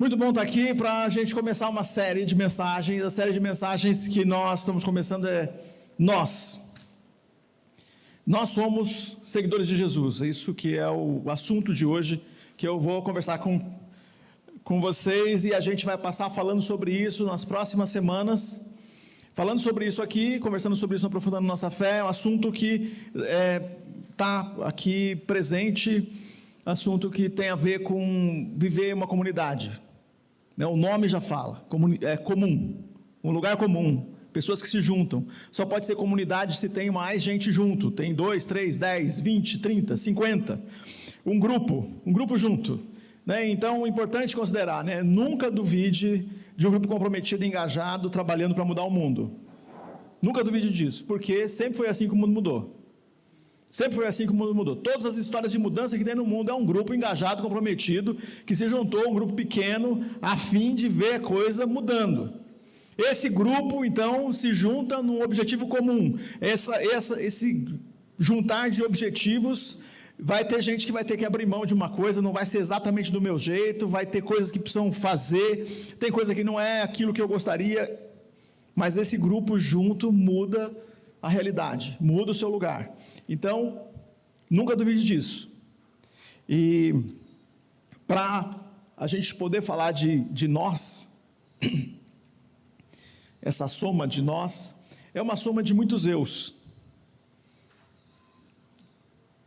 Muito bom estar aqui para a gente começar uma série de mensagens. A série de mensagens que nós estamos começando é Nós. Nós somos seguidores de Jesus. É isso que é o assunto de hoje, que eu vou conversar com vocês e a gente vai passar falando sobre isso nas próximas semanas. Falando sobre isso aqui, conversando sobre isso, aprofundando nossa fé. É um assunto que está aqui presente, assunto que tem a ver com viver uma comunidade. O nome já fala, é comum, um lugar comum, pessoas que se juntam. Só pode ser comunidade se tem mais gente junto, tem 2, 3, 10, 20, 30, 50, um grupo junto. Então é importante considerar, nunca duvide de um grupo comprometido, engajado, trabalhando para mudar o mundo. Nunca duvide disso, porque sempre foi assim que o mundo mudou. Sempre foi assim que o mundo mudou. Todas as histórias de mudança que tem no mundo é um grupo engajado, comprometido, que se juntou, um grupo pequeno, a fim de ver a coisa mudando. Esse grupo, então, se junta num objetivo comum. Esse juntar de objetivos, vai ter gente que vai ter que abrir mão de uma coisa, não vai ser exatamente do meu jeito, vai ter coisas que precisam fazer, tem coisa que não é aquilo que eu gostaria, mas esse grupo junto muda a realidade, muda o seu lugar. Então, nunca duvide disso. E para a gente poder falar de nós, essa soma de nós, é uma soma de muitos eus.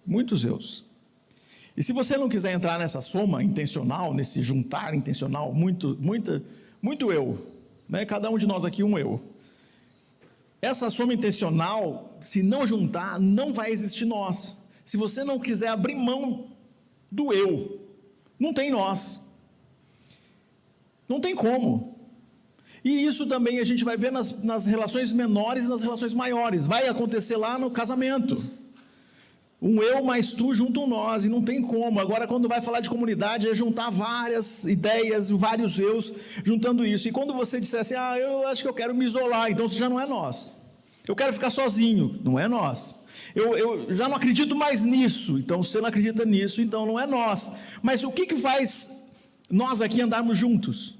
Muitos eus. E se você não quiser entrar nessa soma intencional, nesse juntar intencional, muito eu, cada um de nós aqui um eu. Essa soma intencional, se não juntar, não vai existir nós. Se você não quiser abrir mão do eu, não tem nós. Não tem como. E isso também a gente vai ver nas relações menores e nas relações maiores. Vai acontecer lá no casamento. Um eu mais tu juntam nós, e não tem como. Agora, quando vai falar de comunidade, é juntar várias ideias, vários eus, juntando isso. E quando você disser assim, eu acho que eu quero me isolar, então você já não é nós. Eu quero ficar sozinho, não é nós. Eu já não acredito mais nisso, então você não acredita nisso, então não é nós. Mas o que faz nós aqui andarmos juntos?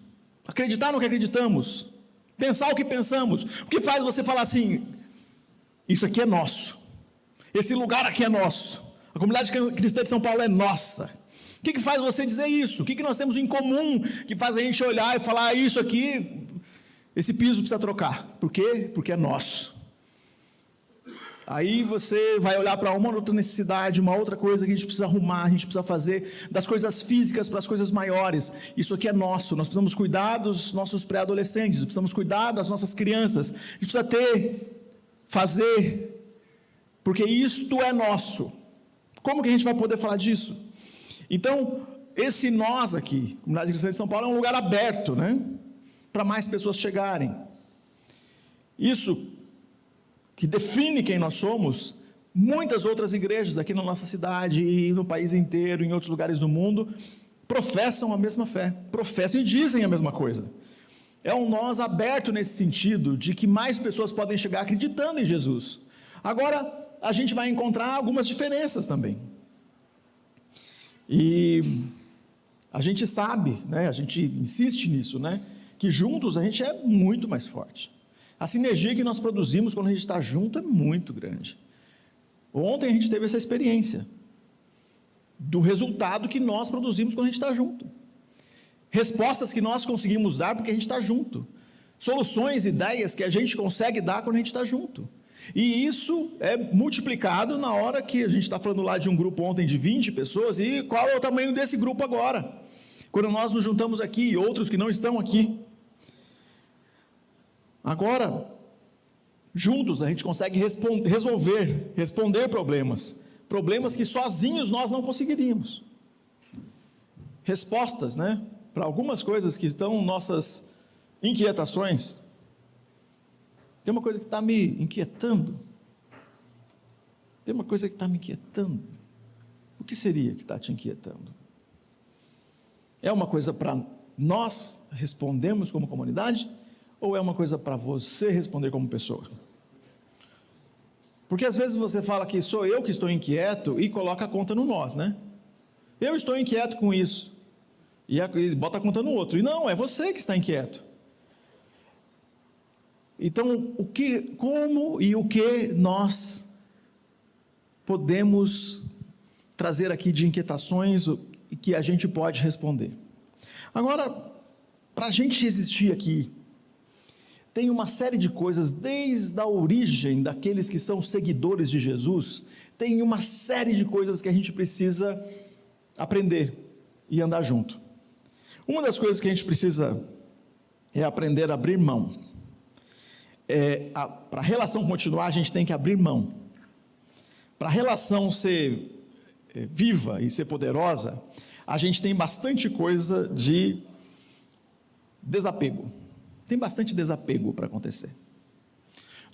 Acreditar no que acreditamos? Pensar o que pensamos? O que faz você falar assim, isso aqui é nosso? Esse lugar aqui é nosso. A comunidade cristã de São Paulo é nossa. O que faz você dizer isso? O que nós temos em comum que faz a gente olhar e falar, isso aqui, esse piso precisa trocar. Por quê? Porque é nosso. Aí você vai olhar para uma outra necessidade, uma outra coisa que a gente precisa arrumar, a gente precisa fazer, das coisas físicas para as coisas maiores. Isso aqui é nosso, nós precisamos cuidar dos nossos pré-adolescentes, precisamos cuidar das nossas crianças, a gente precisa fazer, porque isto é nosso. Como que a gente vai poder falar disso? Então, esse nós aqui, Comunidade Cristã de São Paulo, é um lugar aberto, para mais pessoas chegarem. Isso que define quem nós somos, muitas outras igrejas aqui na nossa cidade e no país inteiro, em outros lugares do mundo, professam a mesma fé, professam e dizem a mesma coisa. É um nós aberto nesse sentido, de que mais pessoas podem chegar acreditando em Jesus. Agora, a gente vai encontrar algumas diferenças também. E a gente sabe, a gente insiste nisso, que juntos a gente é muito mais forte. A sinergia que nós produzimos quando a gente está junto é muito grande. Ontem a gente teve essa experiência do resultado que nós produzimos quando a gente está junto. Respostas que nós conseguimos dar porque a gente está junto. Soluções, ideias que a gente consegue dar quando a gente está junto. E isso é multiplicado na hora que a gente está falando lá de um grupo ontem de 20 pessoas, e qual é o tamanho desse grupo agora? Quando nós nos juntamos aqui e outros que não estão aqui. Agora, juntos a gente consegue responder problemas que sozinhos nós não conseguiríamos. Respostas, para algumas coisas que estão nossas inquietações. Tem uma coisa que está me inquietando. O que seria que está te inquietando? É uma coisa para nós respondermos como comunidade? Ou é uma coisa para você responder como pessoa? Porque às vezes você fala que sou eu que estou inquieto e coloca a conta no nós, Eu estou inquieto com isso. E bota a conta no outro. E não, é você que está inquieto. Então, como e o que nós podemos trazer aqui de inquietações que a gente pode responder? Agora, para a gente existir aqui, tem uma série de coisas, desde a origem daqueles que são seguidores de Jesus, tem uma série de coisas que a gente precisa aprender e andar junto. Uma das coisas que a gente precisa é aprender a abrir mão. Para a relação continuar, a gente tem que abrir mão. Para a relação ser viva e ser poderosa, a gente tem bastante coisa de desapego. Tem bastante desapego para acontecer.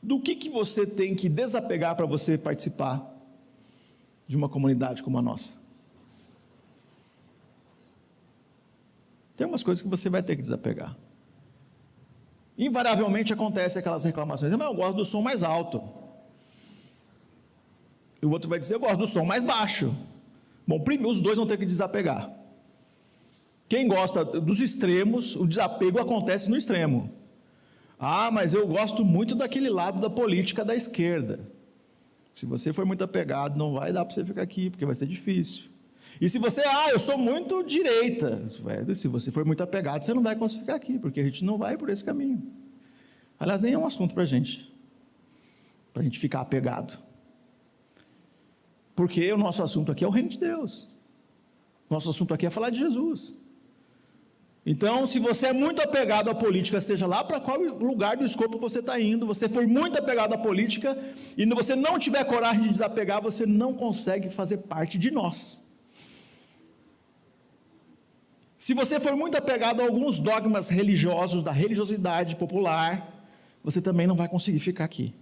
Do que você tem que desapegar para você participar de uma comunidade como a nossa? Tem umas coisas que você vai ter que desapegar. Invariavelmente acontece aquelas reclamações: mas eu gosto do som mais alto. E o outro vai dizer: eu gosto do som mais baixo. Bom, primeiro os dois vão ter que desapegar. Quem gosta dos extremos, o desapego acontece no extremo. Ah, mas eu gosto muito daquele lado da política da esquerda. Se você for muito apegado, não vai dar para você ficar aqui, porque vai ser difícil. E se você, eu sou muito direita, se você for muito apegado, você não vai conseguir ficar aqui, porque a gente não vai por esse caminho. Aliás, nem é um assunto para a gente ficar apegado. Porque o nosso assunto aqui é o reino de Deus. Nosso assunto aqui é falar de Jesus. Então, se você é muito apegado à política, seja lá para qual lugar do escopo você está indo, você for muito apegado à política, e você não tiver coragem de desapegar, você não consegue fazer parte de nós. Se você for muito apegado a alguns dogmas religiosos, da religiosidade popular, você também não vai conseguir ficar aqui.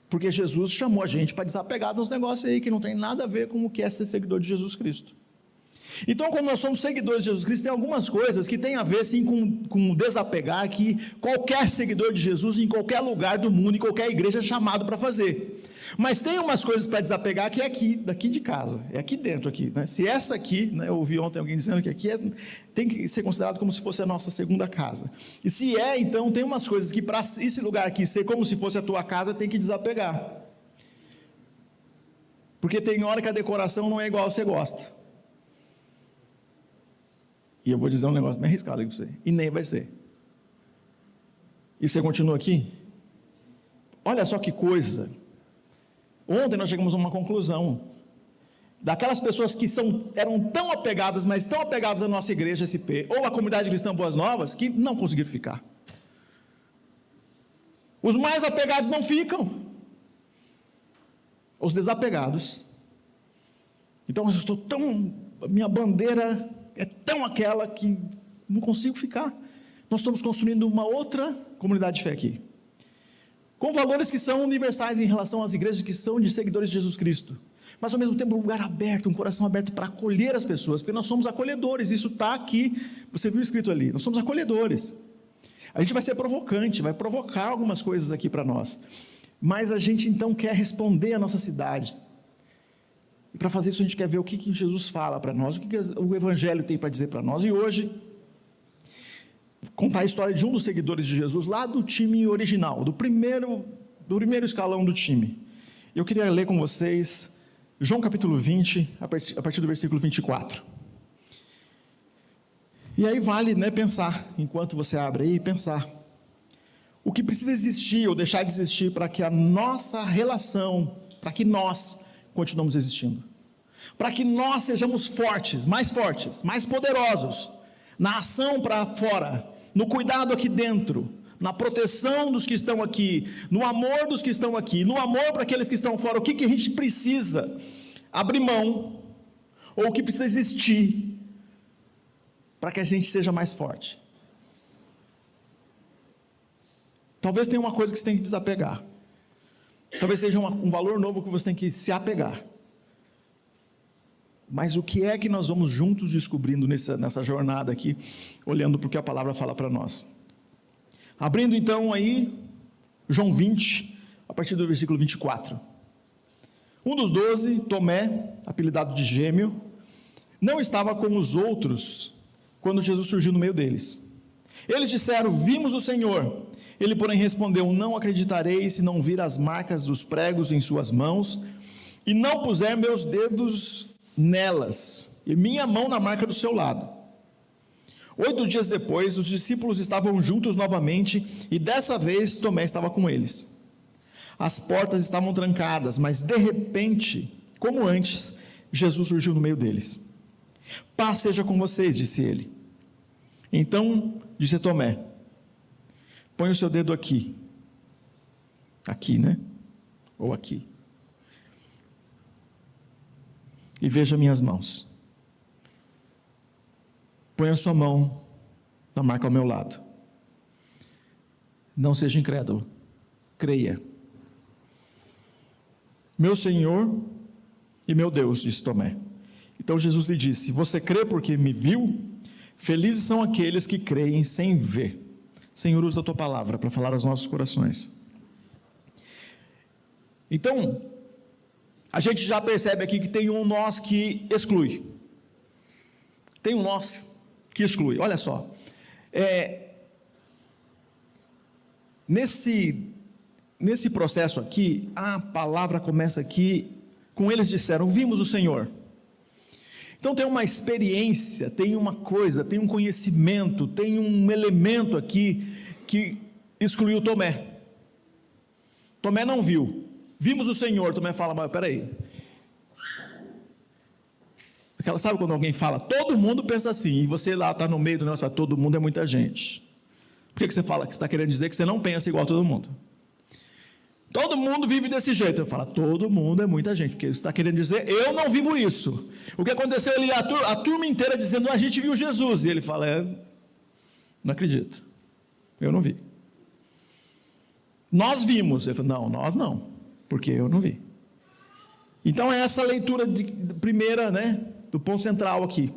Porque Jesus chamou a gente para desapegar dos negócios aí, que não tem nada a ver com o que é ser seguidor de Jesus Cristo. Então, como nós somos seguidores de Jesus Cristo, tem algumas coisas que tem a ver sim com desapegar, que qualquer seguidor de Jesus, em qualquer lugar do mundo, em qualquer igreja, é chamado para fazer. Mas tem umas coisas para desapegar que é aqui, daqui de casa, é aqui dentro aqui, né? Se essa aqui, né, eu ouvi ontem alguém dizendo que aqui tem que ser considerado como se fosse a nossa segunda casa. E se então tem umas coisas que para esse lugar aqui ser como se fosse a tua casa, tem que desapegar. Porque tem hora que a decoração não é igual você gosta. E eu vou dizer um negócio bem arriscado aqui para você, e nem vai ser. E você continua aqui? Olha só que coisa. Ontem nós chegamos a uma conclusão, daquelas pessoas que eram tão apegadas, mas tão apegadas à nossa igreja SP, ou à comunidade cristã Boas Novas, que não conseguiram ficar. Os mais apegados não ficam, os desapegados. Então eu estou minha bandeira é tão aquela que não consigo ficar. Nós estamos construindo uma outra comunidade de fé aqui, com valores que são universais em relação às igrejas que são de seguidores de Jesus Cristo, mas ao mesmo tempo um lugar aberto, um coração aberto para acolher as pessoas, porque nós somos acolhedores. Isso está aqui, você viu escrito ali, nós somos acolhedores. A gente vai ser provocante, vai provocar algumas coisas aqui para nós, mas a gente então quer responder à nossa cidade, e para fazer isso a gente quer ver o que Jesus fala para nós, o que o Evangelho tem para dizer para nós. E hoje, contar a história de um dos seguidores de Jesus, lá do time original, do primeiro escalão do time. Eu queria ler com vocês João capítulo 20, a partir do versículo 24. E aí vale, pensar, enquanto você abre aí, pensar o que precisa existir ou deixar de existir para que a nossa relação, para que nós continuamos existindo, para que nós sejamos fortes, mais poderosos, na ação para fora, no cuidado aqui dentro, na proteção dos que estão aqui, no amor dos que estão aqui, no amor para aqueles que estão fora. O que a gente precisa abrir mão, ou o que precisa existir, para que a gente seja mais forte? Talvez tenha uma coisa que você tem que desapegar, talvez seja um valor novo que você tem que se apegar. Mas o que é que nós vamos juntos descobrindo nessa jornada aqui, olhando para o que a palavra fala para nós? Abrindo então aí, João 20, a partir do versículo 24. Um dos 12, Tomé, apelidado de Gêmeo, não estava com os outros quando Jesus surgiu no meio deles. Eles disseram: vimos o Senhor. Ele, porém, respondeu: não acreditarei se não vir as marcas dos pregos em suas mãos e não puser meus dedos nelas e minha mão na marca do seu lado. 8 dias depois, os discípulos estavam juntos novamente e dessa vez Tomé estava com eles. As portas estavam trancadas, mas de repente, como antes, Jesus surgiu no meio deles. Paz seja com vocês, disse ele. Então disse Tomé: põe o seu dedo aqui. Aqui, né? Ou aqui. E veja minhas mãos. Põe a sua mão na marca ao meu lado. Não seja incrédulo, creia. Meu Senhor e meu Deus, disse Tomé. Então Jesus lhe disse: você crê porque me viu? Felizes são aqueles que creem sem ver. Senhor, usa a tua palavra para falar aos nossos corações. Então, a gente já percebe aqui que tem um nós que exclui. Tem um nós que exclui. Olha só, nesse processo aqui, a palavra começa aqui com eles disseram: vimos o Senhor. Então tem uma experiência, tem uma coisa, tem um conhecimento, tem um elemento aqui que excluiu Tomé. Tomé não viu. Vimos o Senhor. Tomé fala: mas peraí. Porque ela sabe quando alguém fala, todo mundo pensa assim, e você lá está no meio do negócio, todo mundo é muita gente. Por que você fala que você está querendo dizer que você não pensa igual a todo mundo? Todo mundo vive desse jeito. Eu falo: todo mundo é muita gente, porque você está querendo dizer, eu não vivo isso. O que aconteceu ali, a turma inteira dizendo, a gente viu Jesus, e ele fala: não acredito, eu não vi. Nós vimos. Ele fala: não, nós não, porque eu não vi. Então é essa leitura primeira, né, do ponto central aqui.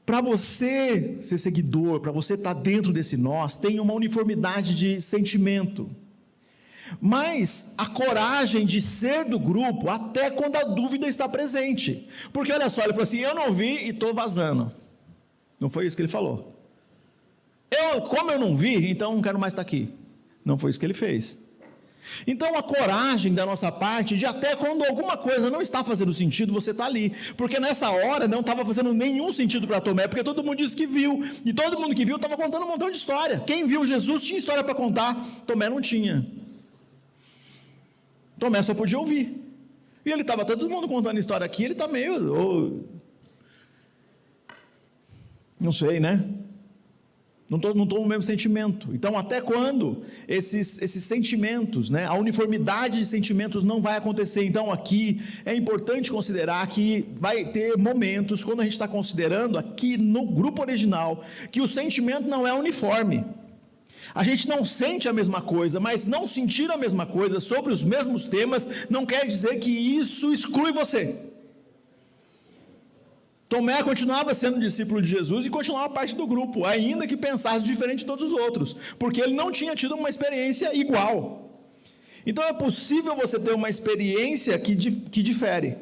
Para você ser seguidor, para você estar dentro desse nós, tem uma uniformidade de sentimento, mas a coragem de ser do grupo, até quando a dúvida está presente, porque olha só, ele falou assim: eu não vi e estou vazando. Não foi isso que ele falou. Como eu não vi, então não quero mais estar aqui. Não foi isso que ele fez. Então a coragem da nossa parte, de até quando alguma coisa não está fazendo sentido, você está ali, porque nessa hora não estava fazendo nenhum sentido para Tomé, porque todo mundo disse que viu, e todo mundo que viu estava contando um montão de história. Quem viu Jesus tinha história para contar, Tomé não tinha. Tomé só podia ouvir, e ele estava todo mundo contando história aqui, ele está meio, não sei, né? Não estou no mesmo sentimento. Então, até quando esses sentimentos, né, a uniformidade de sentimentos não vai acontecer? Então, aqui é importante considerar que vai ter momentos, quando a gente está considerando aqui no grupo original, que o sentimento não é uniforme. A gente não sente a mesma coisa, mas não sentir a mesma coisa sobre os mesmos temas não quer dizer que isso exclui você. Tomé continuava sendo discípulo de Jesus e continuava parte do grupo, ainda que pensasse diferente de todos os outros, porque ele não tinha tido uma experiência igual. Então é possível você ter uma experiência que difere.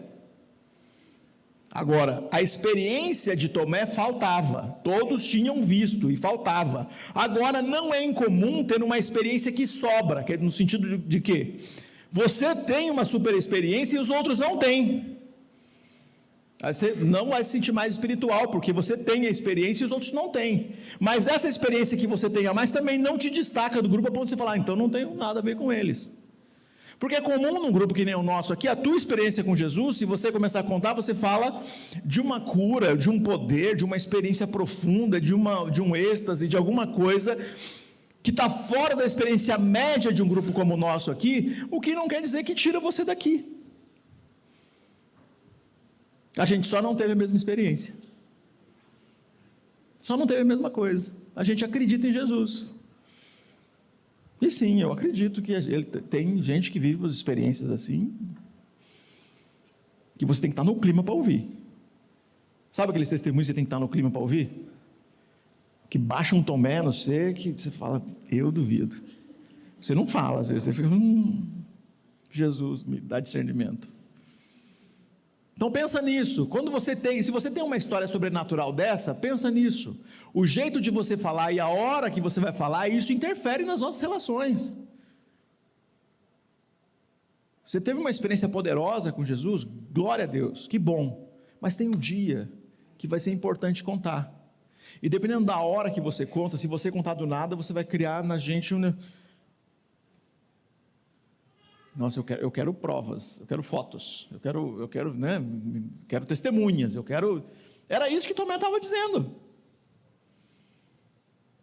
Agora, a experiência de Tomé faltava, todos tinham visto e faltava. Agora, não é incomum ter uma experiência que sobra, que é no sentido de quê? Você tem uma super experiência e os outros não têm. Aí você não vai se sentir mais espiritual, porque você tem a experiência e os outros não têm. Mas essa experiência que você tem a mais também não te destaca do grupo a ponto de você falar: então não tenho nada a ver com eles. Porque é comum num grupo que nem o nosso aqui, a tua experiência com Jesus, se você começar a contar, você fala de uma cura, de um poder, de uma experiência profunda, de um êxtase, de alguma coisa que está fora da experiência média de um grupo como o nosso aqui, o que não quer dizer que tira você daqui. A gente só não teve a mesma experiência. Só não teve a mesma coisa. A gente acredita em Jesus. E sim, eu acredito que tem gente que vive as experiências assim, que você tem que estar no clima para ouvir. Sabe aqueles testemunhos que você tem que estar no clima para ouvir? Que baixa um Tomé no você, que você fala: eu duvido. Você não fala, às vezes você fica: Jesus, me dá discernimento. Então pensa nisso. Se você tem uma história sobrenatural dessa, pensa nisso. O jeito de você falar e a hora que você vai falar, isso interfere nas nossas relações. Você teve uma experiência poderosa com Jesus? Glória a Deus, que bom. Mas tem um dia que vai ser importante contar. E dependendo da hora que você conta, se você contar do nada, você vai criar na gente um... Nossa, eu quero provas, eu quero fotos, eu quero testemunhas, Era isso que Tomé estava dizendo.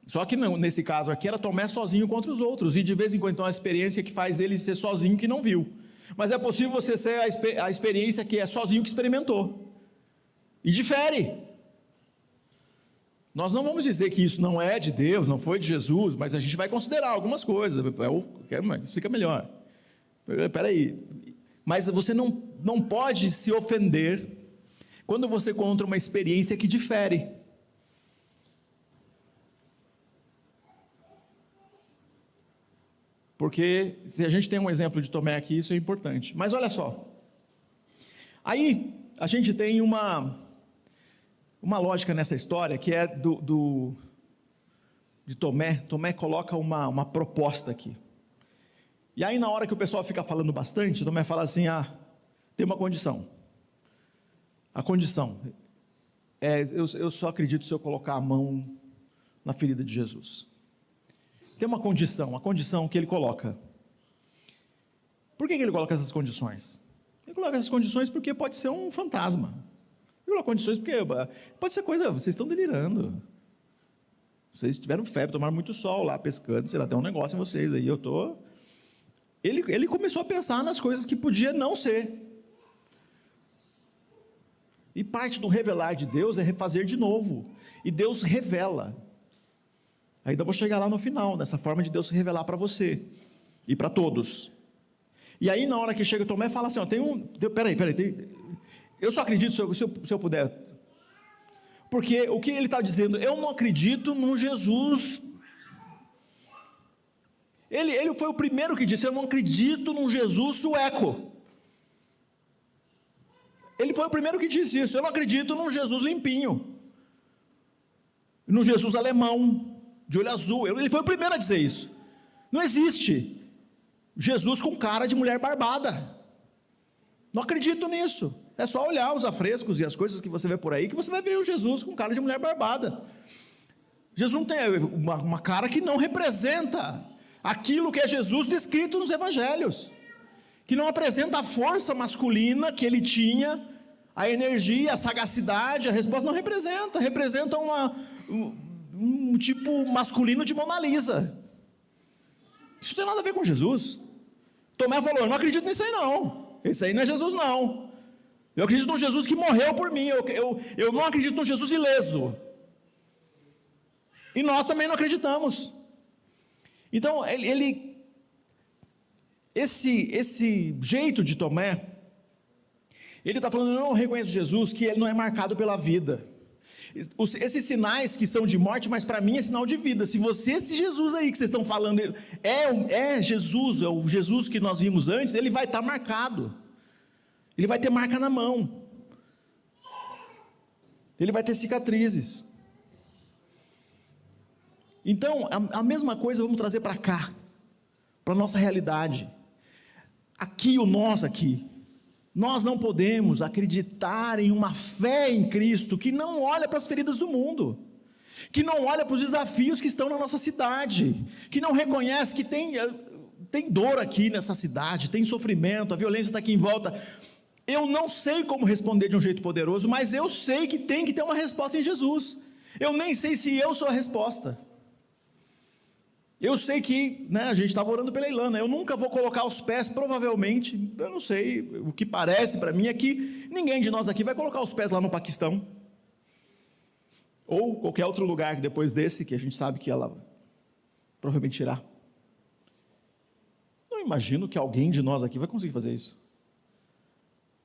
Só que não, nesse caso aqui era Tomé sozinho contra os outros, e de vez em quando então a experiência que faz ele ser sozinho que não viu. Mas é possível você ser a experiência que é sozinho que experimentou. E difere. Nós não vamos dizer que isso não é de Deus, não foi de Jesus, mas a gente vai considerar algumas coisas. Explica melhor. Espera aí. Mas você não pode se ofender quando você conta uma experiência que difere. Porque se a gente tem um exemplo de Tomé aqui, isso é importante. Mas olha só. Aí a gente tem uma lógica nessa história que é de Tomé. Tomé coloca uma proposta aqui. E aí na hora que o pessoal fica falando bastante, Tomé fala assim, tem uma condição. A condição é, eu só acredito se eu colocar a mão na ferida de Jesus. Tem uma condição, a condição que ele coloca. Por que ele coloca essas condições? Ele coloca essas condições porque pode ser um fantasma. Ele coloca condições porque pode ser coisa, vocês estão delirando. Vocês tiveram febre, tomaram muito sol lá pescando, sei lá, tem um negócio em vocês aí, Ele começou a pensar nas coisas que podia não ser. E parte do revelar de Deus é refazer de novo. E Deus revela. Ainda vou chegar lá no final, nessa forma de Deus se revelar para você e para todos. E aí na hora que chega Tomé, fala assim, peraí, eu só acredito se eu puder. Porque o que ele está dizendo, eu não acredito num Jesus. Ele foi o primeiro que disse, eu não acredito num Jesus sueco. Ele foi o primeiro que disse isso, eu não acredito num Jesus limpinho. Num Jesus alemão, de olho azul. Ele foi o primeiro a dizer isso. Não existe Jesus com cara de mulher barbada. Não acredito nisso. É só olhar os afrescos e as coisas que você vê por aí, que você vai ver o Jesus com cara de mulher barbada. Jesus não tem uma cara que não representa aquilo que é Jesus descrito nos evangelhos, que não apresenta a força masculina que ele tinha, a energia, a sagacidade, a resposta não representa um tipo masculino de Mona Lisa. Isso não tem nada a ver com Jesus. Tomé falou, eu não acredito nisso aí não, esse aí não é Jesus não, eu acredito num Jesus que morreu por mim, eu não acredito num Jesus ileso, e nós também não acreditamos. Então, esse jeito de Tomé, ele está falando, eu não reconheço Jesus, que ele não é marcado pela vida. Esses sinais que são de morte, mas para mim é sinal de vida. Se esse Jesus aí que vocês estão falando, é Jesus, é o Jesus que nós vimos antes, ele vai estar marcado. Ele vai ter marca na mão. Ele vai ter cicatrizes. Então, a mesma coisa vamos trazer para cá, para a nossa realidade. Nós não podemos acreditar em uma fé em Cristo que não olha para as feridas do mundo, que não olha para os desafios que estão na nossa cidade, que não reconhece que tem dor aqui nessa cidade, tem sofrimento, a violência está aqui em volta. Eu não sei como responder de um jeito poderoso, mas eu sei que tem que ter uma resposta em Jesus. Eu nem sei se eu sou a resposta. Eu sei que, a gente estava orando pela Ilana, eu nunca vou colocar os pés, provavelmente, eu não sei, o que parece para mim é que ninguém de nós aqui vai colocar os pés lá no Paquistão, ou qualquer outro lugar depois desse, que a gente sabe que ela provavelmente irá. Não imagino que alguém de nós aqui vai conseguir fazer isso,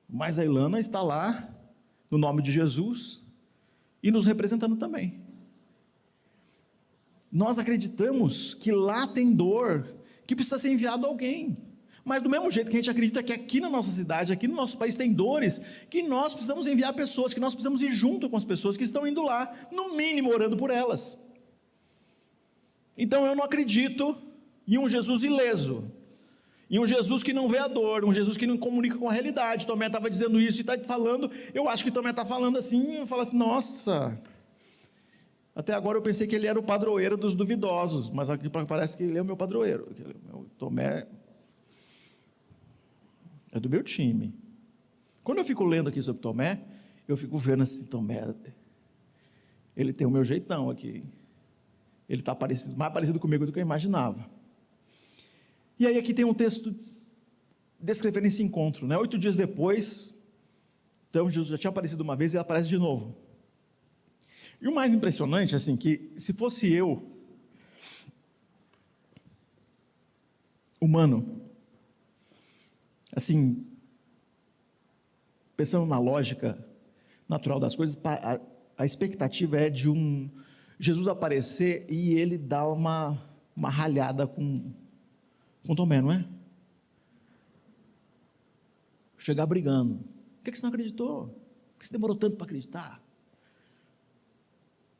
mas a Ilana está lá, no nome de Jesus, e nos representando também. Nós acreditamos que lá tem dor, que precisa ser enviado alguém. Mas do mesmo jeito que a gente acredita que aqui na nossa cidade, aqui no nosso país tem dores, que nós precisamos enviar pessoas, que nós precisamos ir junto com as pessoas que estão indo lá, no mínimo orando por elas. Então eu não acredito em um Jesus ileso, em um Jesus que não vê a dor, um Jesus que não comunica com a realidade. Tomé estava dizendo isso e está falando, eu acho que Tomé está falando assim, eu falo assim, nossa, até agora eu pensei que ele era o padroeiro dos duvidosos, mas aqui parece que ele é o meu padroeiro. Tomé é do meu time. Quando eu fico lendo aqui sobre Tomé, eu fico vendo assim, Tomé, ele tem o meu jeitão aqui, ele está mais parecido comigo do que eu imaginava. E aí aqui tem um texto descrevendo esse encontro, né? 8 dias depois, então Jesus já tinha aparecido uma vez e ele aparece de novo. E o mais impressionante, assim, que se fosse eu, humano, assim, pensando na lógica natural das coisas, a expectativa é de um Jesus aparecer e ele dar uma ralhada com Tomé, não é? Chegar brigando. Por que você não acreditou? Por que você demorou tanto para acreditar?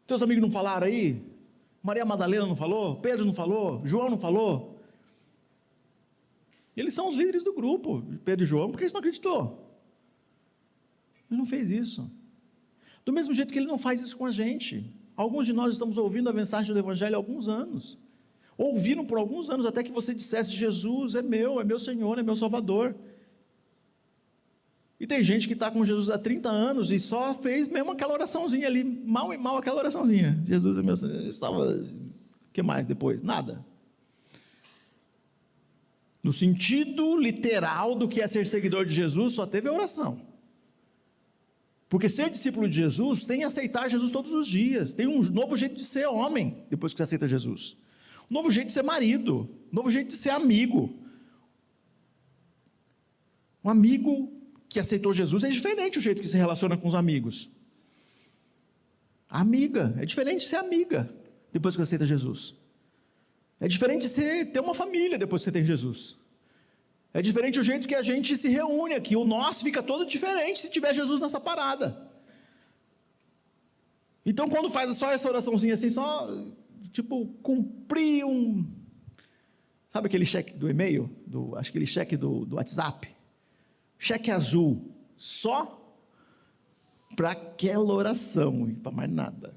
Teus amigos não falaram aí? Maria Madalena não falou? Pedro não falou? João não falou? Eles são os líderes do grupo, Pedro e João. Por que você não acreditou? Ele não fez isso. Do mesmo jeito que ele não faz isso com a gente. Alguns de nós estamos ouvindo a mensagem do Evangelho há alguns anos. Ouviram por alguns anos até que você dissesse, Jesus é meu Senhor, é meu Salvador. E tem gente que está com Jesus há 30 anos e só fez mesmo aquela oraçãozinha ali, mal e mal aquela oraçãozinha. Jesus é meu Senhor. O que mais depois? Nada. No sentido literal do que é ser seguidor de Jesus, só teve a oração. Porque ser discípulo de Jesus tem aceitar Jesus todos os dias, tem um novo jeito de ser homem, depois que você aceita Jesus. Um novo jeito de ser marido, um novo jeito de ser amigo. Um amigo que aceitou Jesus é diferente o jeito que se relaciona com os amigos. Amiga, é diferente de ser amiga, depois que aceita Jesus. É diferente de você ter uma família depois que você tem Jesus. É diferente o jeito que a gente se reúne aqui. O nosso fica todo diferente se tiver Jesus nessa parada. Então, quando faz só essa oraçãozinha assim, só, tipo, cumprir um... Sabe aquele cheque do e-mail? Acho que aquele cheque do WhatsApp. Cheque azul. Só para aquela oração e para mais nada.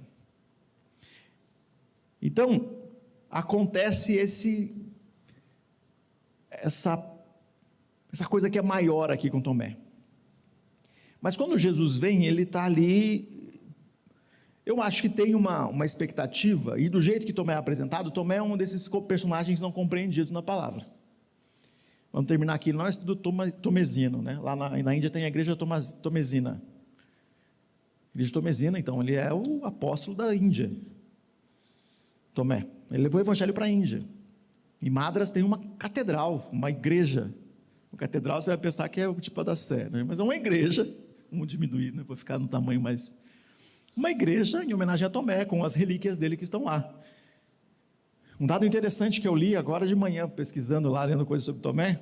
Então, acontece essa coisa que é maior aqui com Tomé. Mas quando Jesus vem, ele está ali, eu acho que tem uma expectativa, e do jeito que Tomé é apresentado, Tomé é um desses personagens não compreendidos na palavra. Vamos terminar aqui, nós estudo Tomezino, né? Lá na Índia tem a igreja Tomezina. Igreja Tomezina, então, ele é o apóstolo da Índia. Tomé, ele levou o evangelho para a Índia. Em Madras tem uma catedral, uma igreja. A catedral você vai pensar que é o tipo da Sé, né? Mas é uma igreja, vamos diminuir, né, para ficar no tamanho mais... Uma igreja em homenagem a Tomé, com as relíquias dele que estão lá. Um dado interessante que eu li agora de manhã, pesquisando lá, lendo coisas sobre Tomé,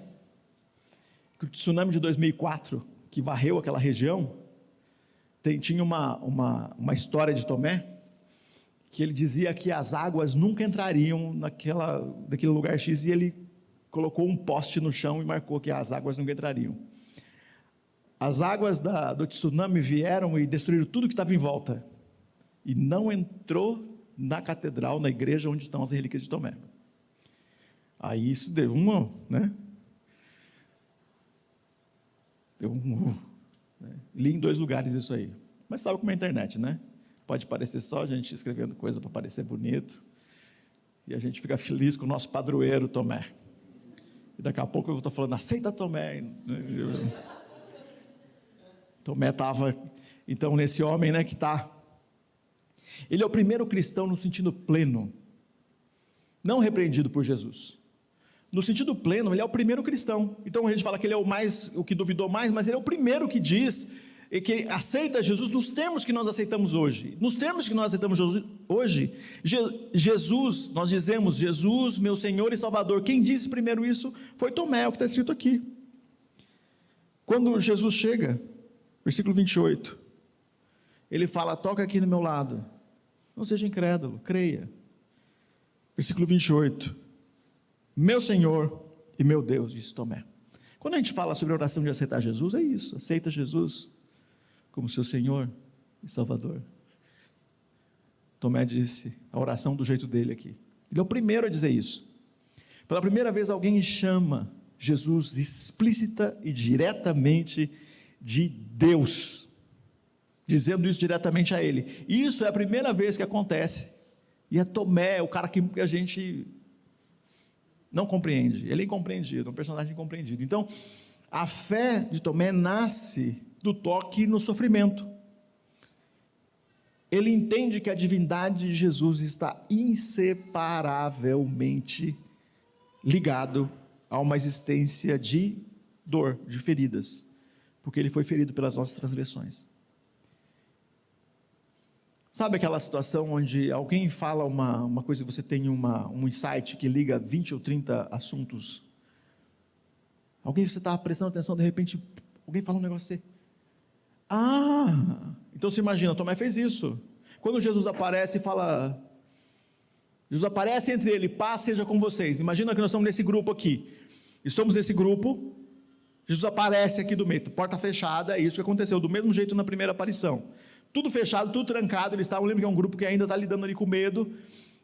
que o tsunami de 2004, que varreu aquela região, tinha uma história de Tomé, que ele dizia que as águas nunca entrariam naquele lugar X, e ele colocou um poste no chão e marcou que as águas nunca entrariam. As águas do tsunami vieram e destruíram tudo que estava em volta, e não entrou na catedral, na igreja onde estão as relíquias de Tomé. Aí isso deu né? Né? Li em 2 lugares isso aí, mas sabe como é a internet, né? Pode parecer só a gente escrevendo coisa para parecer bonito, e a gente fica feliz com o nosso padroeiro Tomé. E daqui a pouco eu estou falando, aceita Tomé. Tomé estava, então, nesse homem, né, que está... Ele é o primeiro cristão no sentido pleno, não repreendido por Jesus. No sentido pleno, ele é o primeiro cristão. Então a gente fala que ele é o que duvidou mais, mas ele é o primeiro que diz, que aceita Jesus nos termos que nós aceitamos hoje. Nos termos que nós aceitamos Hoje, Jesus, nós dizemos, Jesus, meu Senhor e Salvador. Quem disse primeiro isso foi Tomé, é o que está escrito aqui. Quando Jesus chega, versículo 28, ele fala, toca aqui no meu lado, não seja incrédulo, creia. Versículo 28, meu Senhor e meu Deus, disse Tomé. Quando a gente fala sobre a oração de aceitar Jesus, é isso, aceita Jesus como seu Senhor e Salvador. Tomé disse a oração do jeito dele aqui. Ele é o primeiro a dizer isso. Pela primeira vez alguém chama Jesus explícita e diretamente de Deus, dizendo isso diretamente a ele. Isso é a primeira vez que acontece, e é Tomé, o cara que a gente não compreende, ele é incompreendido, é um personagem incompreendido. Então, a fé de Tomé nasce do toque no sofrimento. Ele entende que a divindade de Jesus está inseparavelmente ligado a uma existência de dor, de feridas, porque ele foi ferido pelas nossas transgressões. Sabe aquela situação onde alguém fala uma coisa e você tem um insight que liga 20 ou 30 assuntos? Alguém, você está prestando atenção, de repente, alguém fala um negócio assim. Então você imagina, Tomé fez isso. Quando Jesus aparece e fala, Jesus aparece entre ele, paz seja com vocês. Imagina que nós estamos nesse grupo aqui. Estamos nesse grupo, Jesus aparece aqui do meio, porta fechada, é isso que aconteceu, do mesmo jeito na primeira aparição. Tudo fechado, tudo trancado, eles estavam, lembra que é um grupo que ainda está lidando ali com medo,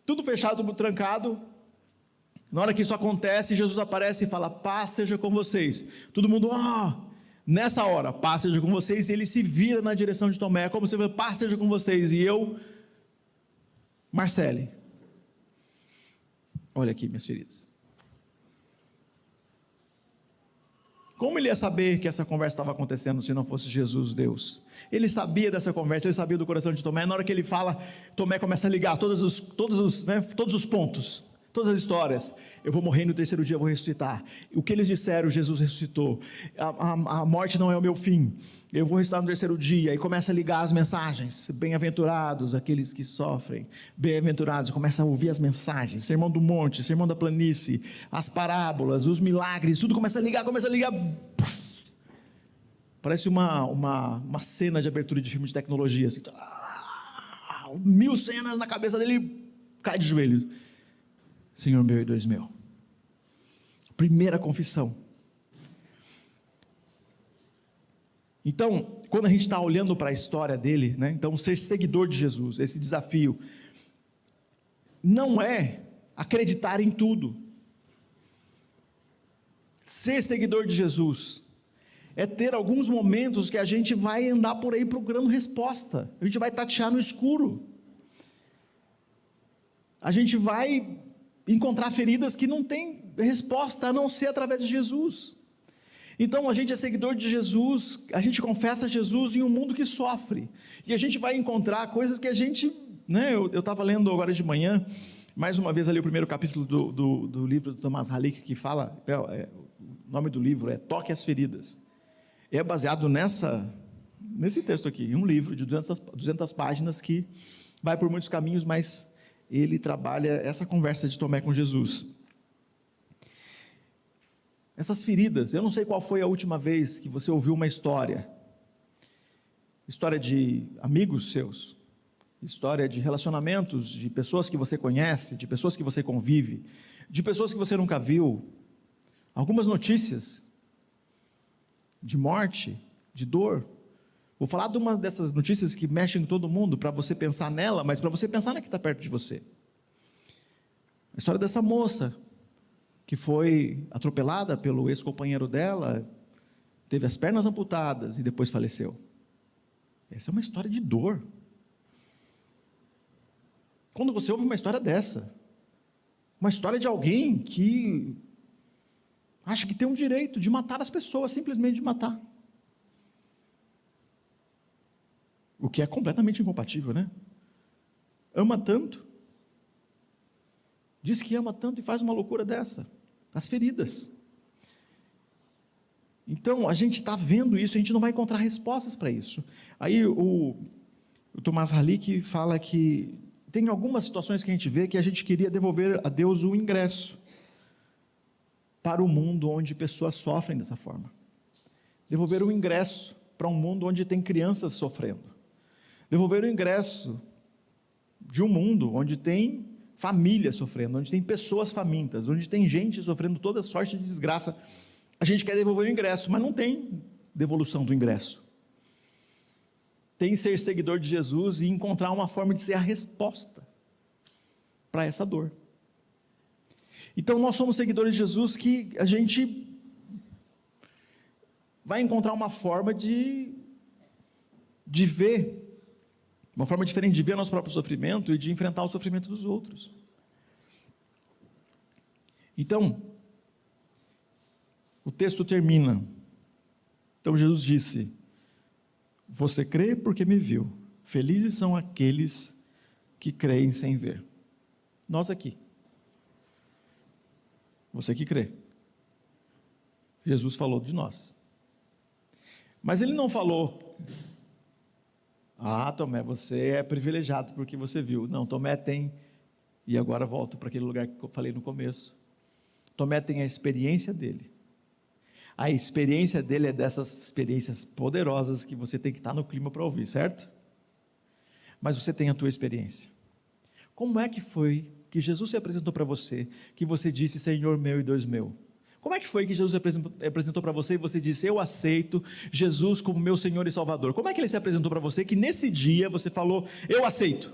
tudo fechado, tudo trancado. Na hora que isso acontece, Jesus aparece e fala, paz seja com vocês. Todo mundo, nessa hora, paz seja com vocês, e ele se vira na direção de Tomé, como se fosse, paz seja com vocês, e eu, Marcele, olha aqui minhas queridas. Como ele ia saber que essa conversa estava acontecendo se não fosse Jesus, Deus? Ele sabia dessa conversa, ele sabia do coração de Tomé. Na hora que ele fala, Tomé começa a ligar todos os pontos, todas as histórias. Eu vou morrer no terceiro dia, eu vou ressuscitar. O que eles disseram, Jesus ressuscitou. A morte não é o meu fim. Eu vou ressuscitar no terceiro dia. E começa a ligar as mensagens. Bem-aventurados aqueles que sofrem. Bem-aventurados. Começa a ouvir as mensagens. Sermão do monte, sermão da planície, as parábolas, os milagres. Tudo começa a ligar. Parece uma cena de abertura de filme de tecnologia. Assim, 1000 cenas na cabeça dele, cai de joelhos. Senhor meu e Deus meu. Primeira confissão. Então, quando a gente está olhando para a história dele, então ser seguidor de Jesus, esse desafio, não é acreditar em tudo. Ser seguidor de Jesus é ter alguns momentos que a gente vai andar por aí procurando resposta, a gente vai tatear no escuro, a gente vai encontrar feridas que não tem resposta a não ser através de Jesus. Então a gente é seguidor de Jesus, a gente confessa Jesus em um mundo que sofre, e a gente vai encontrar coisas que a gente, eu estava lendo agora de manhã, mais uma vez ali o primeiro capítulo do livro do Thomas Halick, que fala, o nome do livro é Toque as Feridas, é baseado nesse texto aqui, um livro de 200 páginas que vai por muitos caminhos, mas ele trabalha essa conversa de Tomé com Jesus. Essas feridas, eu não sei qual foi a última vez que você ouviu uma história de amigos seus, história de relacionamentos, de pessoas que você conhece, de pessoas que você convive, de pessoas que você nunca viu, algumas notícias de morte, de dor. Vou falar de uma dessas notícias que mexem com todo mundo, para você pensar nela, mas para você pensar na que está perto de você. A história dessa moça, que foi atropelada pelo ex-companheiro dela, teve as pernas amputadas e depois faleceu. Essa é uma história de dor. Quando você ouve uma história dessa, uma história de alguém que acha que tem um direito de matar as pessoas, simplesmente de matar. O que é completamente incompatível, Ama tanto, diz que ama tanto e faz uma loucura dessa, as feridas. Então, a gente está vendo isso, a gente não vai encontrar respostas para isso. Aí o Thomas Halick fala que tem algumas situações que a gente vê que a gente queria devolver a Deus o ingresso para o mundo onde pessoas sofrem dessa forma. Devolver o ingresso para um mundo onde tem crianças sofrendo. Devolver o ingresso de um mundo onde tem família sofrendo, onde tem pessoas famintas, onde tem gente sofrendo toda sorte de desgraça. A gente quer devolver o ingresso, mas não tem devolução do ingresso. Tem ser seguidor de Jesus e encontrar uma forma de ser a resposta para essa dor. Então nós somos seguidores de Jesus que a gente vai encontrar uma forma de ver, uma forma diferente de ver nosso próprio sofrimento e de enfrentar o sofrimento dos outros. Então, o texto termina. Então Jesus disse: você crê porque me viu. Felizes são aqueles que creem sem ver. Nós aqui. Você que crê. Jesus falou de nós. Mas ele não falou: Tomé, você é privilegiado porque você viu. Não, Tomé tem, e agora volto para aquele lugar que eu falei no começo. Tomé tem a experiência dele. A experiência dele é dessas experiências poderosas que você tem que estar no clima para ouvir, certo? Mas você tem a tua experiência. Como é que foi que Jesus se apresentou para você, que você disse: Senhor meu e Deus meu? Como é que foi que Jesus se apresentou para você e você disse: eu aceito Jesus como meu Senhor e Salvador? Como é que ele se apresentou para você que nesse dia você falou: eu aceito?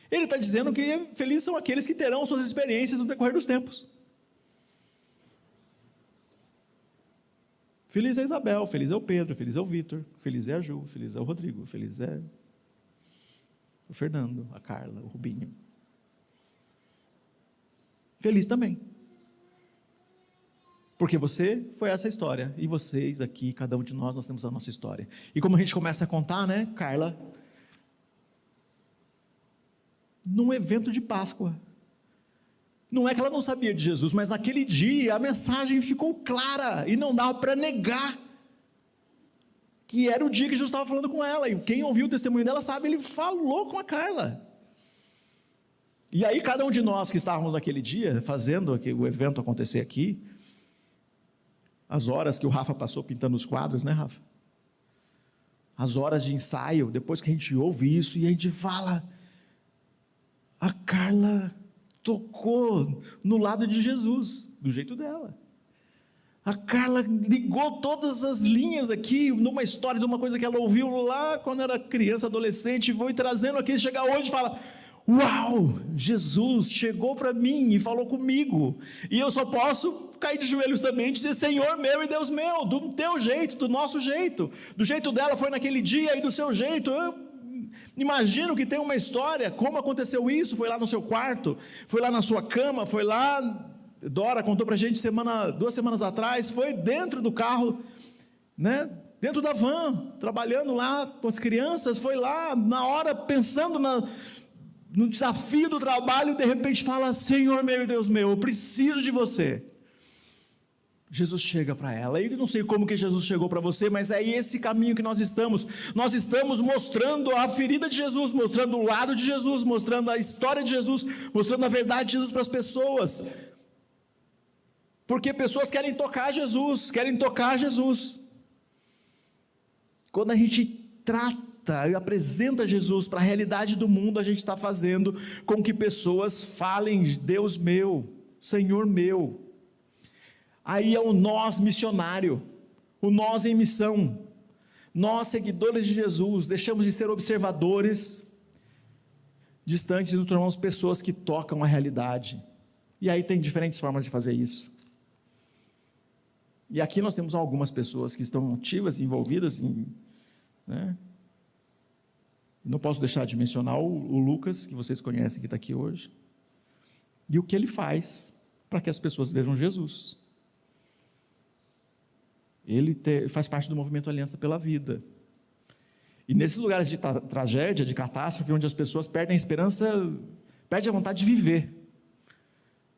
Ele está dizendo que felizes são aqueles que terão suas experiências no decorrer dos tempos. Feliz é a Isabel, feliz é o Pedro, feliz é o Vitor, feliz é a Ju, feliz é o Rodrigo, feliz é o Fernando, a Carla, o Rubinho. Feliz também. Porque você foi essa história, e vocês aqui, cada um de nós temos a nossa história. E como a gente começa a contar, né, Carla, num evento de Páscoa. Não é que ela não sabia de Jesus, mas naquele dia a mensagem ficou clara, e não dava para negar que era o dia que Jesus estava falando com ela, e quem ouviu o testemunho dela sabe, ele falou com a Carla. E aí cada um de nós que estávamos naquele dia, fazendo o evento acontecer aqui, as horas que o Rafa passou pintando os quadros, né, Rafa? As horas de ensaio, depois que a gente ouve isso, e a gente fala: a Carla tocou no lado de Jesus, do jeito dela. A Carla ligou todas as linhas aqui, numa história de uma coisa que ela ouviu lá, quando era criança, adolescente, e foi trazendo aqui, chega hoje e fala: uau, Jesus chegou para mim e falou comigo, e eu só posso cair de joelhos também e dizer: Senhor meu e Deus meu, do teu jeito, do nosso jeito, do jeito dela foi naquele dia e do seu jeito. Eu imagino que tem uma história, como aconteceu isso, foi lá no seu quarto, foi lá na sua cama, foi lá, Dora contou para a gente 2 semanas atrás, foi dentro do carro, né? Dentro da van, trabalhando lá com as crianças, foi lá na hora pensando no desafio do trabalho, de repente fala: Senhor meu e Deus meu, eu preciso de você. Jesus chega para ela, e eu não sei como que Jesus chegou para você, mas é esse caminho que nós estamos mostrando a ferida de Jesus, mostrando o lado de Jesus, mostrando a história de Jesus, mostrando a verdade de Jesus para as pessoas, porque pessoas querem tocar Jesus, quando a gente trata e apresenta Jesus para a realidade do mundo, a gente está fazendo com que pessoas falem: Deus meu, Senhor meu. Aí é o nós missionário, o nós em missão. Nós, seguidores de Jesus, deixamos de ser observadores distantes e nos tornamos pessoas que tocam a realidade. E aí tem diferentes formas de fazer isso. E aqui nós temos algumas pessoas que estão ativas, envolvidas né? Não posso deixar de mencionar o Lucas, que vocês conhecem, que está aqui hoje, e o que ele faz para que as pessoas vejam Jesus. Ele faz parte do movimento Aliança pela Vida, e nesses lugares de tragédia, de catástrofe, onde as pessoas perdem a esperança, perdem a vontade de viver,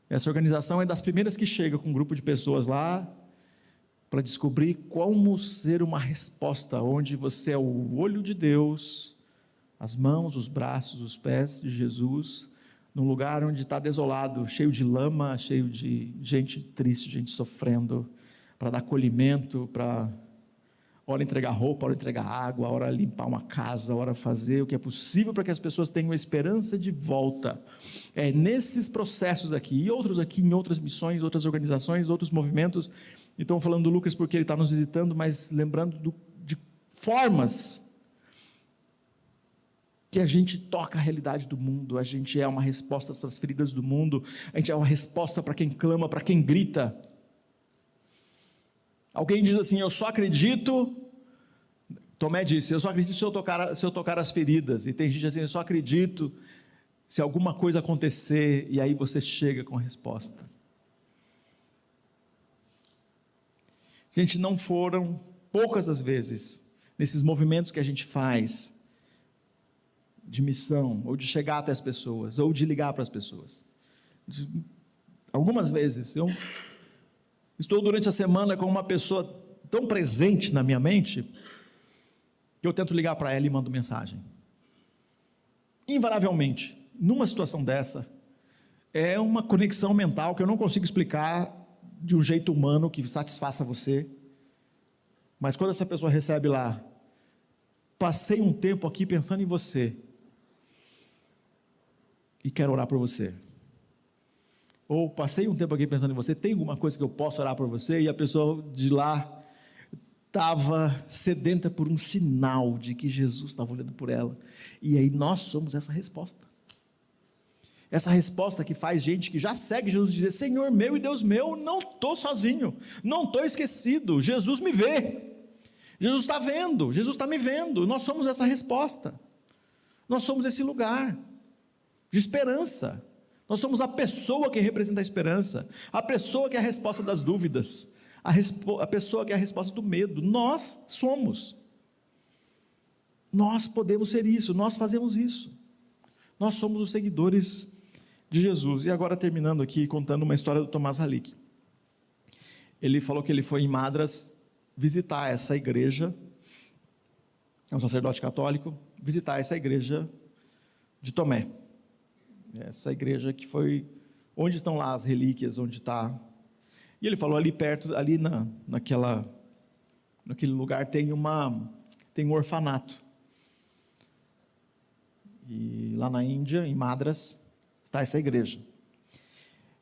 essa organização é das primeiras que chega com um grupo de pessoas lá, para descobrir como ser uma resposta, onde você é o olho de Deus as mãos, os braços, os pés de Jesus, num lugar onde está desolado, cheio de lama, cheio de gente triste, gente sofrendo, para dar acolhimento, para ora entregar roupa, ora entregar água, ora limpar uma casa, ora fazer o que é possível para que as pessoas tenham esperança de volta. É nesses processos aqui, e outros aqui em outras missões, outras organizações, outros movimentos. Então falando do Lucas porque ele está nos visitando, mas lembrando de formas que a gente toca a realidade do mundo, a gente é uma resposta para as feridas do mundo, a gente é uma resposta para quem clama, para quem grita. Alguém diz assim, eu só acredito, Tomé disse, eu só acredito se eu tocar as feridas, e tem gente assim, eu só acredito se alguma coisa acontecer, e aí você chega com a resposta. Gente, não foram poucas as vezes, nesses movimentos que a gente faz, de missão, ou de chegar até as pessoas, ou de ligar para as pessoas. Algumas vezes, eu estou durante a semana com uma pessoa tão presente na minha mente, que eu tento ligar para ela e mando mensagem. Invariavelmente, numa situação dessa, é uma conexão mental que eu não consigo explicar de um jeito humano que satisfaça você, mas quando essa pessoa recebe lá, passei um tempo aqui pensando em você, e quero orar por você. Ou passei um tempo aqui pensando em você, tem alguma coisa que eu possa orar por você? E a pessoa de lá estava sedenta por um sinal de que Jesus estava olhando por ela. E aí nós somos essa resposta. Essa resposta que faz gente que já segue Jesus dizer, Senhor meu e Deus meu, não estou sozinho, não estou esquecido, Jesus me vê, Jesus está vendo, Jesus está me vendo. Nós somos essa resposta, nós somos esse lugar de esperança, nós somos a pessoa que representa a esperança, a pessoa que é a resposta das dúvidas, a pessoa que é a resposta do medo. Nós somos, nós podemos ser isso, nós fazemos isso, nós somos os seguidores de Jesus. E agora terminando aqui, contando uma história do Tomás Halick. Ele falou que ele foi em Madras visitar essa igreja, é um sacerdote católico, visitar essa igreja de Tomé, essa igreja que foi, onde estão lá as relíquias, onde está, e ele falou ali perto, ali naquele lugar tem um orfanato, e lá na Índia, em Madras, está essa igreja,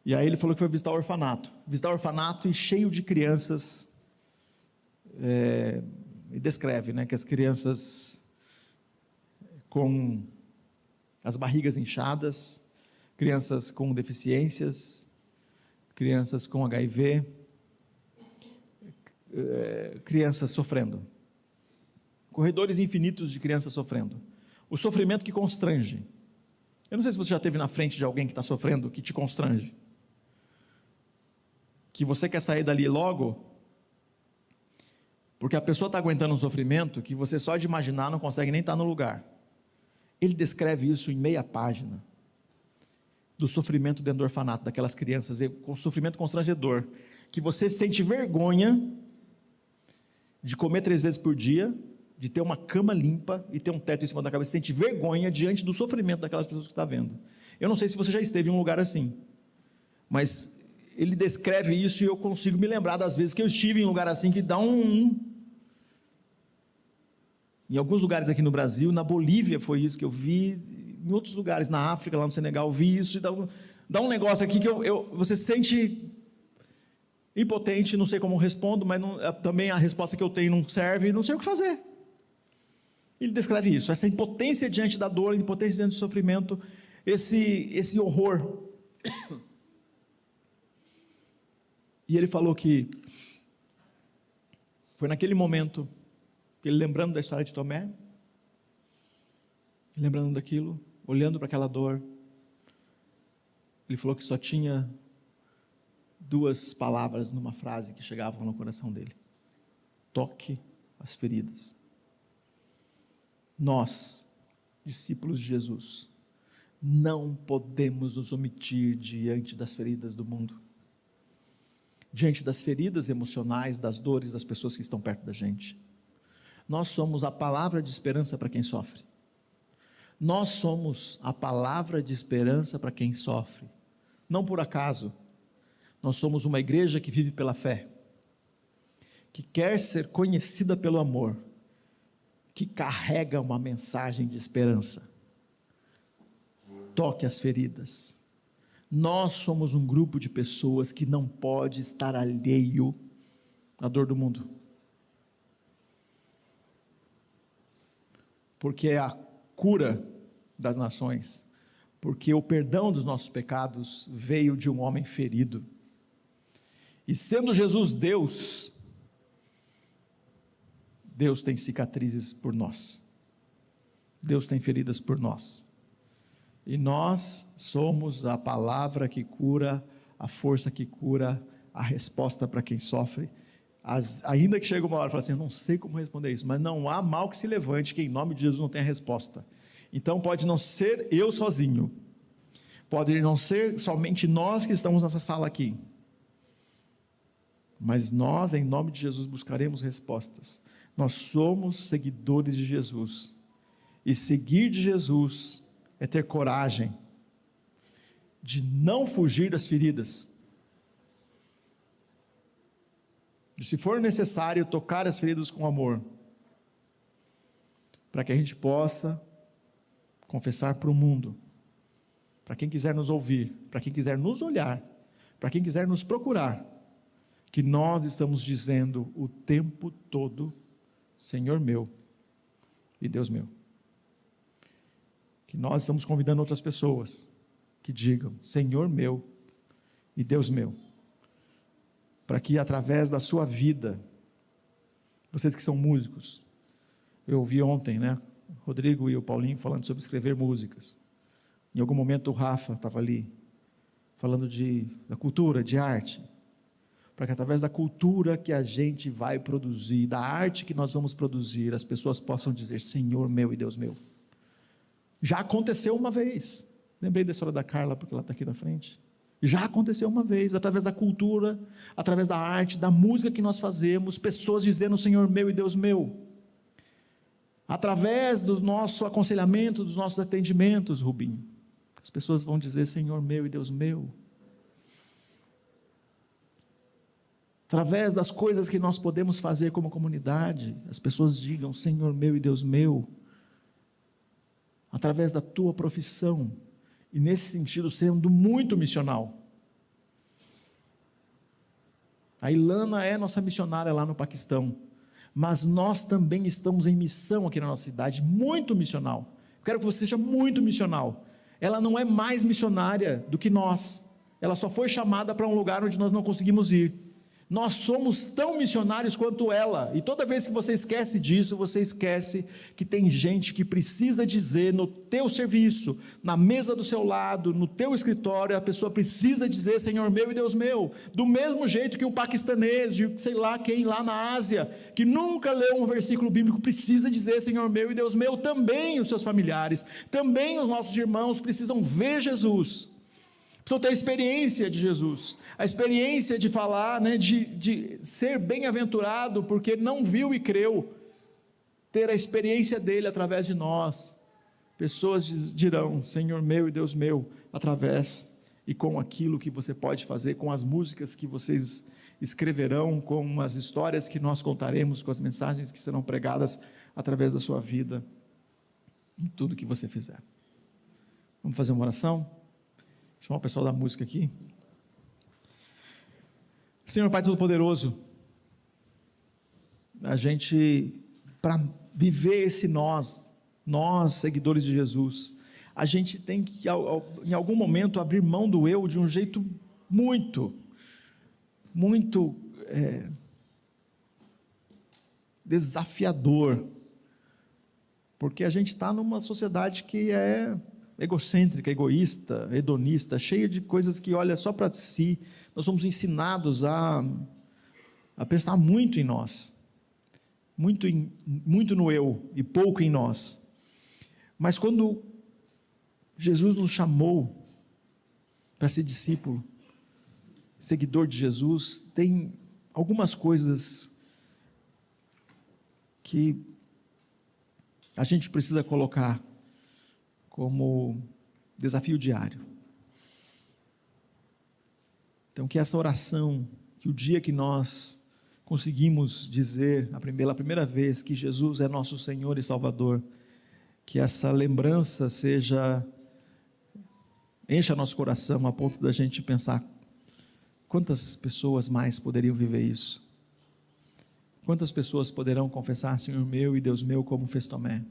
e aí ele falou que foi visitar o orfanato e cheio de crianças, e descreve, que as crianças com as barrigas inchadas, crianças com deficiências, crianças com HIV, crianças sofrendo, corredores infinitos de crianças sofrendo, o sofrimento que constrange. Eu não sei se você já esteve na frente de alguém que está sofrendo, que te constrange, que você quer sair dali logo, porque a pessoa está aguentando um sofrimento que você só de imaginar não consegue nem estar no lugar. Ele descreve isso em meia página, do sofrimento dentro do orfanato, daquelas crianças, com sofrimento constrangedor, que você sente vergonha de comer 3 vezes por dia, de ter uma cama limpa e ter um teto em cima da cabeça, você sente vergonha diante do sofrimento daquelas pessoas que está vendo. Eu não sei se você já esteve em um lugar assim, mas ele descreve isso e eu consigo me lembrar das vezes que eu estive em um lugar assim, que dá em alguns lugares aqui no Brasil, na Bolívia foi isso que eu vi, em outros lugares, na África, lá no Senegal, vi isso, e dá um negócio aqui que você se sente impotente, não sei como respondo, mas também a resposta que eu tenho não serve, não sei o que fazer. Ele descreve isso, essa impotência diante da dor, impotência diante do sofrimento, esse horror. E ele falou que foi naquele momento, ele lembrando da história de Tomé, lembrando daquilo, olhando para aquela dor, ele falou que só tinha 2 palavras numa frase que chegavam no coração dele: toque as feridas. Nós, discípulos de Jesus, não podemos nos omitir diante das feridas do mundo, diante das feridas emocionais, das dores das pessoas que estão perto da gente. Nós somos a palavra de esperança para quem sofre. Nós somos a palavra de esperança para quem sofre. Não por acaso, nós somos uma igreja que vive pela fé, que quer ser conhecida pelo amor, que carrega uma mensagem de esperança. Toque as feridas. Nós somos um grupo de pessoas que não pode estar alheio à dor do mundo, porque é a cura das nações, porque o perdão dos nossos pecados veio de um homem ferido, e sendo Jesus Deus, Deus tem cicatrizes por nós, Deus tem feridas por nós, e nós somos a palavra que cura, a força que cura, a resposta para quem sofre. Ainda que chegue uma hora e fale assim, eu não sei como responder isso, mas não há mal que se levante que em nome de Jesus não tenha resposta. Então pode não ser eu sozinho, pode não ser somente nós que estamos nessa sala aqui, mas nós em nome de Jesus buscaremos respostas. Nós somos seguidores de Jesus, e seguir de Jesus é ter coragem de não fugir das feridas, de, se for necessário, tocar as feridas com amor, para que a gente possa confessar para o mundo, para quem quiser nos ouvir, para quem quiser nos olhar, para quem quiser nos procurar, que nós estamos dizendo o tempo todo, Senhor meu e Deus meu. Que nós estamos convidando outras pessoas que digam, Senhor meu e Deus meu, para que através da sua vida, vocês que são músicos, eu ouvi ontem, o Rodrigo e o Paulinho falando sobre escrever músicas, em algum momento o Rafa estava ali, falando da cultura, de arte, para que através da cultura que a gente vai produzir, da arte que nós vamos produzir, as pessoas possam dizer, Senhor meu e Deus meu. Já aconteceu uma vez, lembrei da história da Carla, porque ela está aqui na frente, já aconteceu uma vez, através da cultura, através da arte, da música que nós fazemos, pessoas dizendo Senhor meu e Deus meu, através do nosso aconselhamento, dos nossos atendimentos, Rubinho, as pessoas vão dizer Senhor meu e Deus meu, através das coisas que nós podemos fazer como comunidade, as pessoas digam Senhor meu e Deus meu, através da tua profissão, e nesse sentido sendo muito missional. A Ilana é nossa missionária lá no Paquistão, mas nós também estamos em missão aqui na nossa cidade, muito missional. Quero que você seja muito missional. Ela não é mais missionária do que nós, ela só foi chamada para um lugar onde nós não conseguimos ir. Nós somos tão missionários quanto ela, e toda vez que você esquece disso, você esquece que tem gente que precisa dizer no teu serviço, na mesa do seu lado, no teu escritório, a pessoa precisa dizer Senhor meu e Deus meu, do mesmo jeito que o paquistanês, de sei lá quem lá na Ásia, que nunca leu um versículo bíblico, precisa dizer Senhor meu e Deus meu, também os seus familiares, também os nossos irmãos precisam ver Jesus, precisam ter a experiência de Jesus, a experiência de falar, de ser bem-aventurado, porque não viu e creu, ter a experiência dele através de nós. Pessoas dirão, Senhor meu e Deus meu, através e com aquilo que você pode fazer, com as músicas que vocês escreverão, com as histórias que nós contaremos, com as mensagens que serão pregadas através da sua vida, em tudo que você fizer. Vamos fazer uma oração? Chamar o pessoal da música aqui. Senhor Pai Todo-Poderoso, a gente, para viver esse nós seguidores de Jesus, a gente tem que, em algum momento, abrir mão do eu de um jeito muito desafiador, porque a gente está numa sociedade que é egocêntrica, egoísta, hedonista, cheia de coisas que olha só para si. Nós somos ensinados a pensar muito em nós, muito no eu e pouco em nós. Mas quando Jesus nos chamou para ser discípulo, seguidor de Jesus, tem algumas coisas que a gente precisa colocar como desafio diário. Então, que essa oração, que o dia que nós conseguimos dizer pela primeira vez que Jesus é nosso Senhor e Salvador, que essa lembrança encha nosso coração a ponto da gente pensar: quantas pessoas mais poderiam viver isso? Quantas pessoas poderão confessar Senhor meu e Deus meu, como fez Tomé?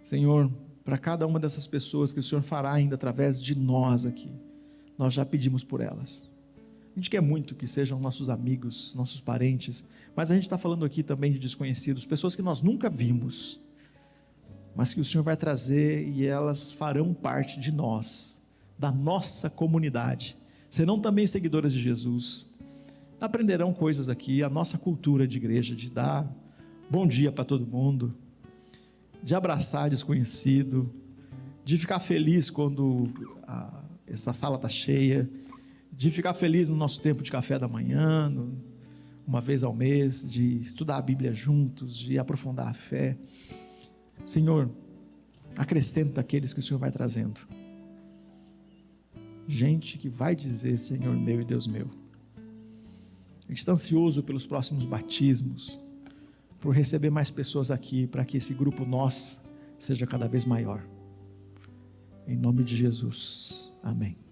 Senhor, para cada uma dessas pessoas que o Senhor fará ainda através de nós aqui, nós já pedimos por elas. A gente quer muito que sejam nossos amigos, nossos parentes, mas a gente está falando aqui também de desconhecidos, pessoas que nós nunca vimos, mas que o Senhor vai trazer e elas farão parte de nós, da nossa comunidade, serão também seguidoras de Jesus, aprenderão coisas aqui, a nossa cultura de igreja, de dar bom dia para todo mundo, de abraçar desconhecido, de ficar feliz quando essa sala está cheia, de ficar feliz no nosso tempo de café da manhã, uma vez ao mês, de estudar a Bíblia juntos, de aprofundar a fé. Senhor, acrescenta aqueles que o Senhor vai trazendo, gente que vai dizer Senhor meu e Deus meu. A gente está ansioso pelos próximos batismos, por receber mais pessoas aqui, para que esse grupo nós seja cada vez maior, em nome de Jesus, amém.